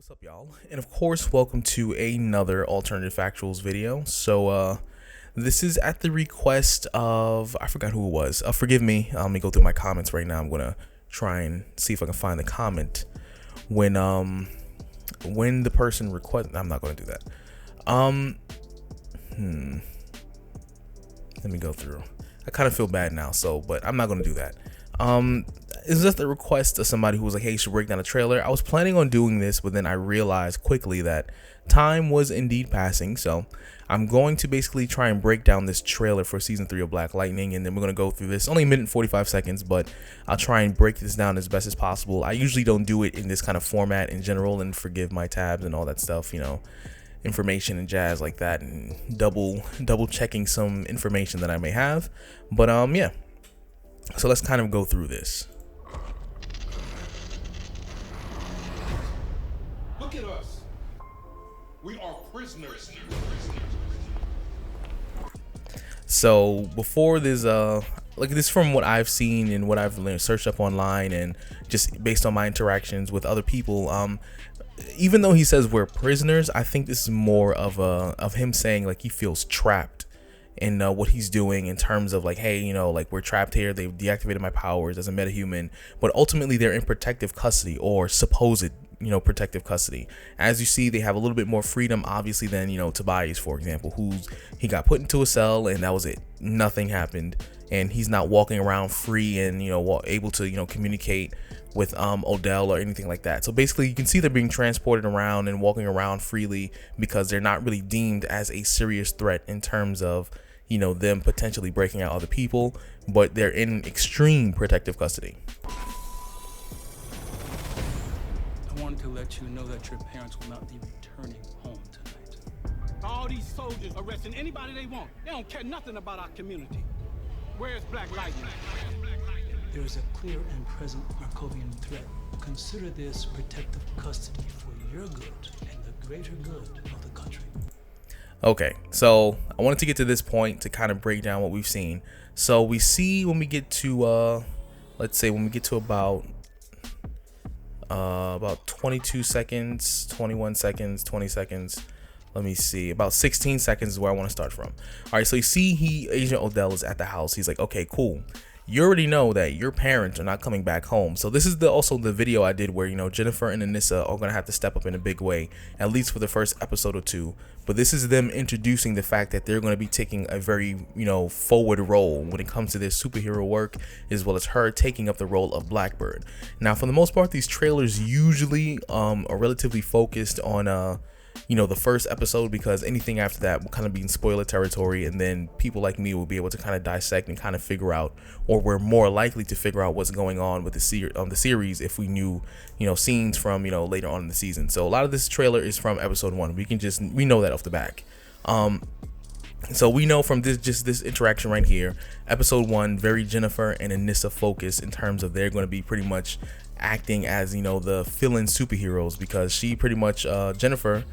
What's up, y'all? And of course, welcome to another alternative factuals video. So this is at the request of, I forgot who it was. Forgive me. Let me go through my comments right now. I'm gonna try and see if I can find the comment when the person request. I'm not gonna do that. Let me go through. I kind of feel bad now, but I'm not gonna do that. It's just a request of somebody who was like, hey, you should break down a trailer. I was planning on doing this, but then I realized quickly that time was indeed passing. So I'm going to basically try and break down this trailer for season 3 of Black Lightning, and then we're going to go through this. Only a minute and 45 seconds, but I'll try and break this down as best as possible. I usually don't do it in this kind of format in general, and forgive my tabs and all that stuff, information and jazz like that, and double checking some information that I may have. But yeah. So let's kind of go through this. Look at us. We are prisoners. So before this, like this from what I've seen and what I've learned, searched up online, and just based on my interactions with other people, even though he says we're prisoners, I think this is more of him saying like he feels trapped in what he's doing, in terms of like, hey, like we're trapped here. They've deactivated my powers as a metahuman, but ultimately they're in protective custody, or supposed protective custody. As you see, they have a little bit more freedom obviously than Tobias, for example, he got put into a cell and that was it. Nothing happened, and he's not walking around free and able to communicate with Odell or anything like that. So basically you can see they're being transported around and walking around freely because they're not really deemed as a serious threat in terms of them potentially breaking out other people, but they're in extreme protective custody. I wanted to let you know that your parents will not be returning home tonight. All these soldiers arresting anybody they want. They don't care nothing about our community. Where's Black Lightning? There is a clear and present Markovian threat. Consider this protective custody for your good and the greater good of the country. Okay, so I wanted to get to this point to kind of break down what we've seen. So we see when we get to let's say when we get to about 22 seconds, 21 seconds, 20 seconds. Let me see, about 16 seconds is where I want to start from. All right, so you see Agent Odell is at the house. He's like, okay, cool. You already know that your parents are not coming back home. So this is also the video I did where, Jennifer and Anissa are going to have to step up in a big way, at least for the first episode or two. But this is them introducing the fact that they're going to be taking a very, forward role when it comes to their superhero work, as well as her taking up the role of Blackbird. Now, for the most part, these trailers usually are relatively focused on the first episode, because anything after that will kind of be in spoiler territory, and then people like me will be able to kind of dissect and kind of figure out, or we're more likely to figure out what's going on with the series if we knew scenes from later on in the season. So a lot of this trailer is from episode 1. We know that off the back. So we know from this interaction right here, episode 1, very Jennifer and Anissa focus in terms of they're going to be pretty much acting as the fill-in superheroes, because she pretty much Jennifer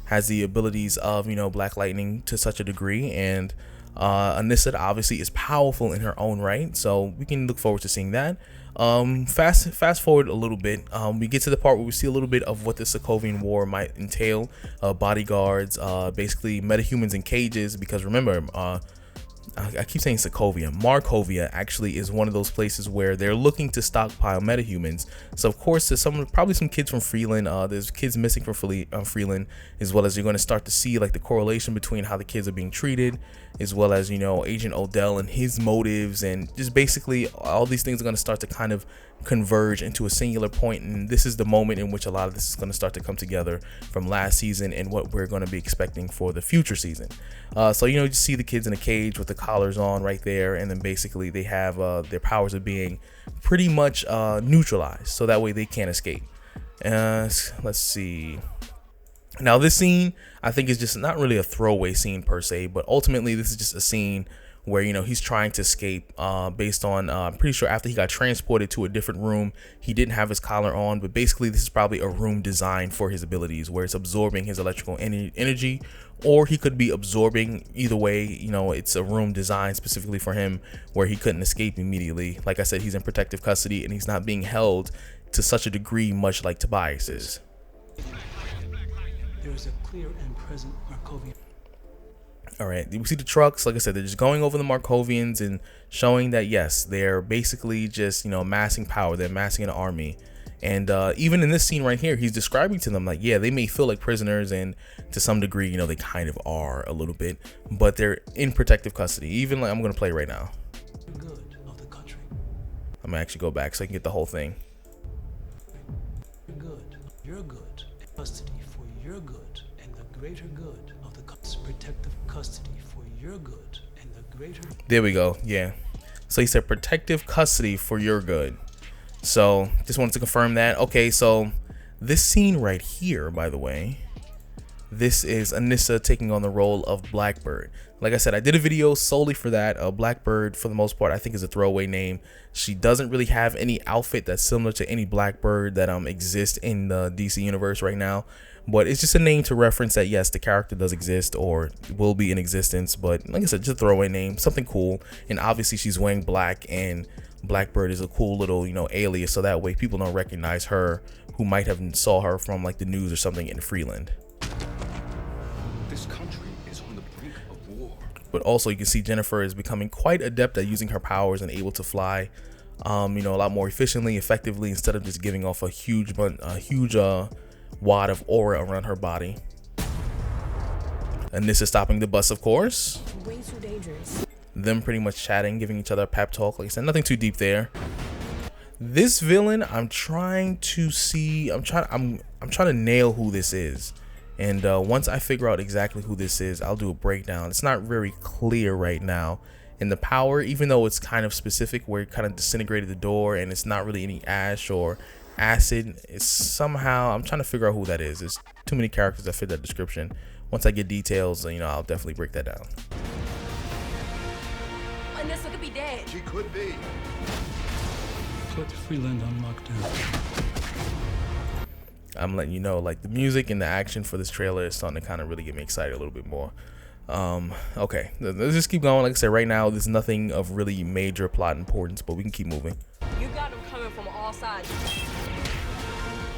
has the abilities of Black Lightning to such a degree, and Anissa obviously is powerful in her own right, so we can look forward to seeing that. Fast forward a little bit, we get to the part where we see a little bit of what the Sokovian War might entail. Bodyguards, basically metahumans in cages, because remember, I keep saying Sokovia. Markovia actually is one of those places where they're looking to stockpile metahumans. So of course there's probably some kids from Freeland. There's kids missing from Freeland, as well as you're going to start to see like the correlation between how the kids are being treated, as well as Agent Odell and his motives, and just basically all these things are going to start to kind of converge into a singular point. And this is the moment in which a lot of this is going to start to come together from last season and what we're going to be expecting for the future season. So you see the kids in a cage with the collars on right there, and then basically they have their powers are being pretty much neutralized, so that way they can't escape. Let's see. Now this scene I think is just not really a throwaway scene per se, but ultimately this is just a scene where he's trying to escape based on I'm pretty sure after he got transported to a different room, he didn't have his collar on, but basically this is probably a room designed for his abilities, where it's absorbing his electrical energy, or he could be absorbing. Either way, it's a room designed specifically for him where he couldn't escape immediately. Like I said, he's in protective custody and he's not being held to such a degree, much like Tobias is. There is a clear and present Markovian. All right, we see the trucks. Like I said, they're just going over the Markovians and showing that yes, they're basically just, amassing power. They're amassing an army. And even in this scene right here, he's describing to them like, yeah, they may feel like prisoners, and to some degree, they kind of are a little bit, but they're in protective custody. Even like I'm gonna play right now. Good of the country. I'm gonna actually go back so I can get the whole thing. Good. Your good. Custody for your good and the greater good of the protective custody for your good and the greater. There we go. Yeah. So he said protective custody for your good. So just wanted to confirm that. Okay, so this scene right here, by the way, this is Anissa taking on the role of Blackbird. Like I said, I did a video solely for that. Blackbird, for the most part, I think is a throwaway name. She doesn't really have any outfit that's similar to any Blackbird that exists in the DC universe right now. But it's just a name to reference that, yes, the character does exist or will be in existence. But like I said, just a throwaway name, something cool. And obviously she's wearing black, and Blackbird is a cool little, alias. So that way people don't recognize her who might have saw her from like the news or something in Freeland. This country is on the brink of war. But also you can see Jennifer is becoming quite adept at using her powers and able to fly, a lot more efficiently, effectively, instead of just giving off a huge wad of aura around her body. And this is stopping the bus, of course. Way too dangerous. Them pretty much chatting, giving each other a pep talk. Like I said, nothing too deep there. This villain, I'm trying to nail who this is. And once I figure out exactly who this is, I'll do a breakdown. It's not very clear right now. And the power, even though it's kind of specific where it kind of disintegrated the door and it's not really any ash or acid, it's somehow, I'm trying to figure out who that is. There's too many characters that fit that description. Once I get details, I'll definitely break that down. Anissa could be dead. She could be. Put Freeland on lockdown. I'm letting you know, like, the music and the action for this trailer is starting to kind of really get me excited a little bit more. Okay, let's just keep going. Like I said, right now there's nothing of really major plot importance, but we can keep moving. You got them coming from all sides.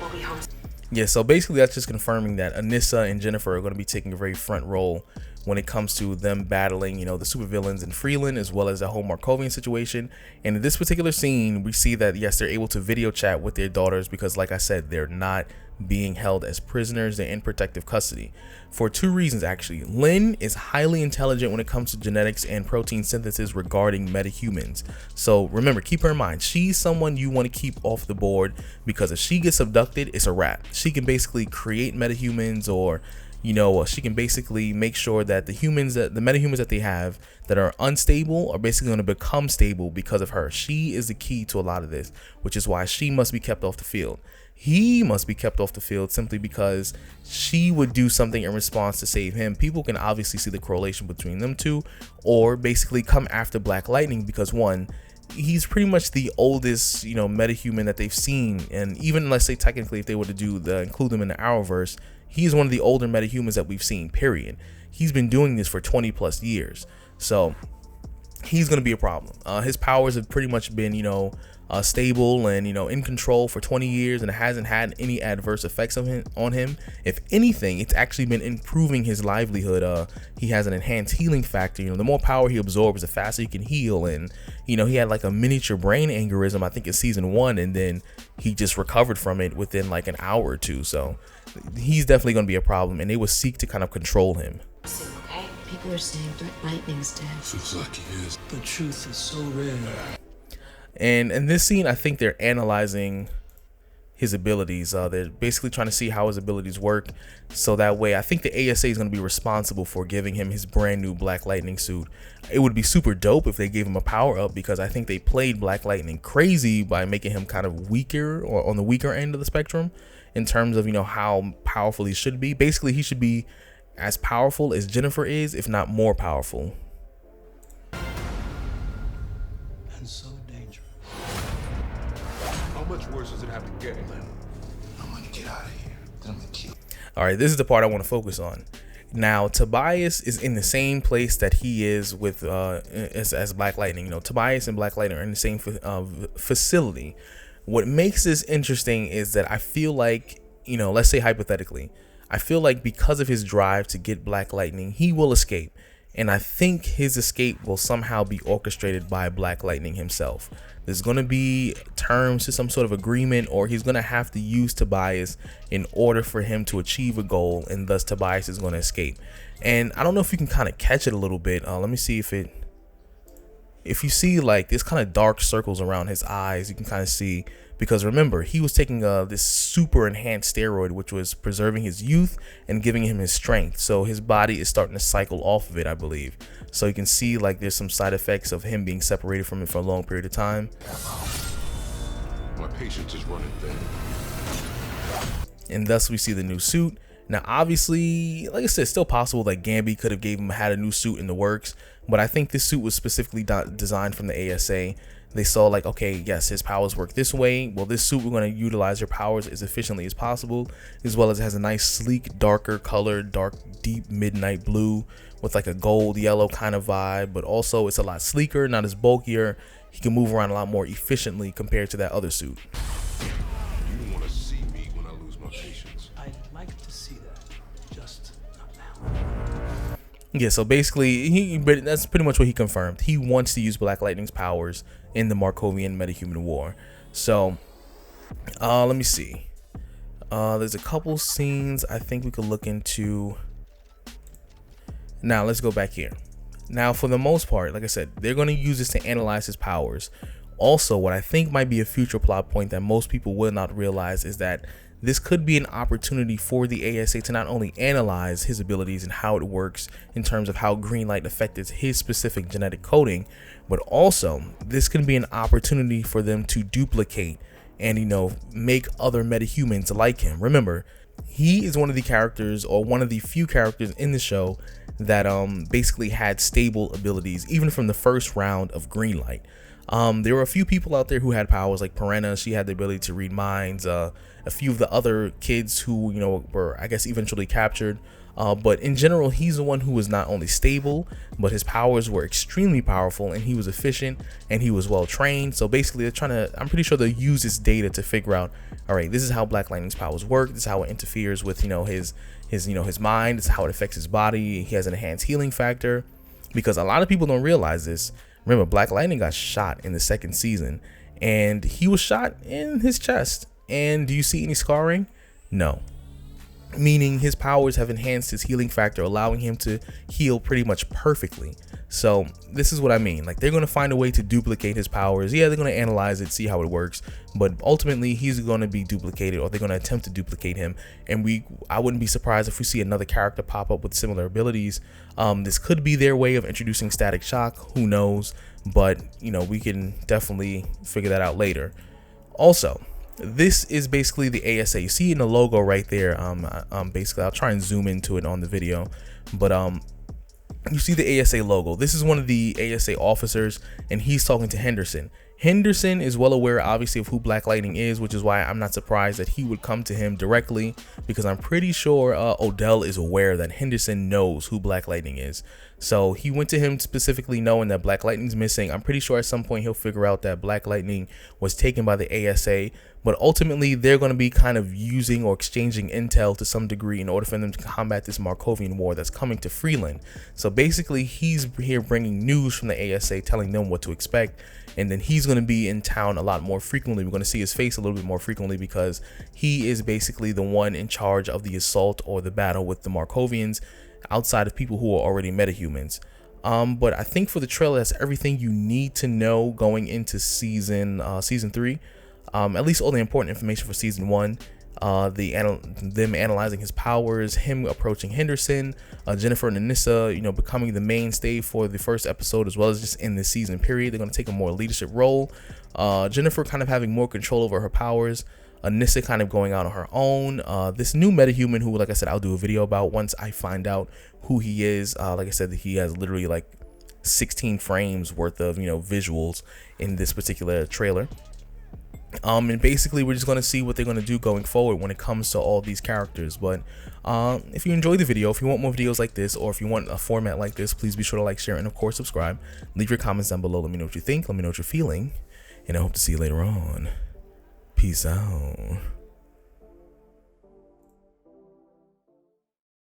We'll be home. Yeah, so basically that's just confirming that Anissa and Jennifer are going to be taking a very front role when it comes to them battling, the supervillains in Freeland, as well as the whole Markovian situation. And in this particular scene, we see that, yes, they're able to video chat with their daughters because, like I said, they're not being held as prisoners. They're in protective custody for two reasons, actually. Lynn is highly intelligent when it comes to genetics and protein synthesis regarding metahumans. So remember, keep her in mind. She's someone you want to keep off the board, because if she gets abducted, it's a wrap. She can basically create metahumans, or she can basically make sure that the metahumans that they have that are unstable are basically going to become stable because of her. She is the key to a lot of this, which is why she must be kept off the field. He must be kept off the field simply because she would do something in response to save him. People can obviously see the correlation between them two, or basically come after Black Lightning because, one, he's pretty much the oldest, metahuman that they've seen. And even, let's say, technically, if they were to include them in the Arrowverse, he's one of the older metahumans that we've seen, period. He's been doing this for 20 plus years. So he's going to be a problem. His powers have pretty much been, stable and, in control for 20 years, and it hasn't had any adverse effects on him. If anything, it's actually been improving his livelihood. He has an enhanced healing factor. The more power he absorbs, the faster he can heal. And, he had like a miniature brain aneurysm, I think in season 1, and then he just recovered from it within like an hour or two. So he's definitely going to be a problem, and they will seek to kind of control him. Okay, people are saying Black Lightning's dead. Looks like he is. The truth is so rare. And in this scene, I think they're analyzing his abilities. They're basically trying to see how his abilities work. So that way, I think the ASA is going to be responsible for giving him his brand new Black Lightning suit. It would be super dope if they gave him a power up, because I think they played Black Lightning crazy by making him kind of weaker, or on the weaker end of the spectrum, in terms of, how powerful he should be. Basically, he should be as powerful as Jennifer is, if not more powerful. And so dangerous. How much worse does it have to get? I'm gonna get out of here. Then I'm gonna kill. All right, this is the part I want to focus on. Now, Tobias is in the same place that he is with as Black Lightning. Tobias and Black Lightning are in the same facility. What makes this interesting is that I feel like, let's say hypothetically, I feel like because of his drive to get Black Lightning, he will escape. And I think his escape will somehow be orchestrated by Black Lightning himself. There's going to be terms to some sort of agreement, or he's going to have to use Tobias in order for him to achieve a goal, and thus Tobias is going to escape. And I don't know if you can kind of catch it a little bit. Let me see if you see like this kind of dark circles around his eyes, you can kind of see, because remember, he was taking this super enhanced steroid, which was preserving his youth and giving him his strength. So his body is starting to cycle off of it, I believe. So you can see like there's some side effects of him being separated from it for a long period of time. My patience is running thin. And thus we see the new suit. Now, obviously, like I said, it's still possible that Gambi could have had a new suit in the works, but I think this suit was specifically designed from the ASA. They saw like, okay, yes, his powers work this way. Well, this suit, we're going to utilize your powers as efficiently as possible, as well as it has a nice, sleek, darker color, dark, deep midnight blue with like a gold yellow kind of vibe, but also it's a lot sleeker, not as bulkier. He can move around a lot more efficiently compared to that other suit. You don't want to see me when I lose my patience. I'd like to see that, just not now. Yeah, so basically, that's pretty much what he confirmed. He wants to use Black Lightning's powers in the Markovian Metahuman War. So, let me see. There's a couple scenes I think we could look into. Now, let's go back here. Now, for the most part, like I said, they're going to use this to analyze his powers. Also, what I think might be a future plot point that most people will not realize is that this could be an opportunity for the ASA to not only analyze his abilities and how it works in terms of how green light affected his specific genetic coding, but also this can be an opportunity for them to duplicate and, you know, make other metahumans like him. Remember, he is one of the characters, or one of the few characters in the show that basically had stable abilities even from the first round of green light. There were a few people out there who had powers, like Perenna. She had the ability to read minds. A few of the other kids who, you know, were, I guess, eventually captured. But in general, he's the one who was not only stable, but his powers were extremely powerful, and he was efficient, and he was well trained. So basically, I'm pretty sure they'll use this data to figure out, all right, this is how Black Lightning's powers work. This is how it interferes with, you know, his mind. This is how it affects his body. He has an enhanced healing factor, because a lot of people don't realize this. Remember, Black Lightning got shot in the second season, and he was shot in his chest. And do you see any scarring? No. Meaning his powers have enhanced his healing factor, allowing him to heal pretty much perfectly. So this is what I mean. Like, they're going to find a way to duplicate his powers. Yeah, they're going to analyze it, see how it works, but ultimately he's going to be duplicated, or they're going to attempt to duplicate him. And I wouldn't be surprised if we see another character pop up with similar abilities. This could be their way of introducing Static Shock. Who knows? But, you know, we can definitely figure that out later. Also, this is basically the ASA. You see in the logo right there. Basically, I'll try and zoom into it on the video, but you see the ASA logo. This is one of the ASA officers, and he's talking to Henderson. Henderson is well aware, obviously, of who Black Lightning is, which is why I'm not surprised that he would come to him directly, because I'm pretty sure Odell is aware that Henderson knows who Black Lightning is. So he went to him specifically knowing that Black Lightning's missing. I'm pretty sure at some point he'll figure out that Black Lightning was taken by the ASA, but ultimately they're going to be kind of using or exchanging intel to some degree in order for them to combat this Markovian war that's coming to Freeland. So basically he's here bringing news from the ASA, telling them what to expect, and then he's going to be in town a lot more frequently. We're going to see his face a little bit more frequently, because he is basically the one in charge of the assault or the battle with the Markovians, outside of people who are already metahumans. But I think for the trailer, that's everything you need to know going into season 3. At least all the important information for season 1. Them analyzing his powers, him approaching Henderson, Jennifer and Anissa, you know, becoming the mainstay for the first episode, as well as just in this season period. They're going to take a more leadership role. Jennifer kind of having more control over her powers. Anissa kind of going out on her own. This new metahuman who, like I said, I'll do a video about once I find out who he is. Like I said, he has literally like 16 frames worth of, you know, visuals in this particular trailer. And basically we're just going to see what they're going to do going forward when it comes to all these characters. But if you enjoyed the video, if you want more videos like this, or if you want a format like this, please be sure to like, share, and of course subscribe. Leave your comments down below. Let me know what you think. Let me know what you're feeling, and I hope to see you later on. Peace out.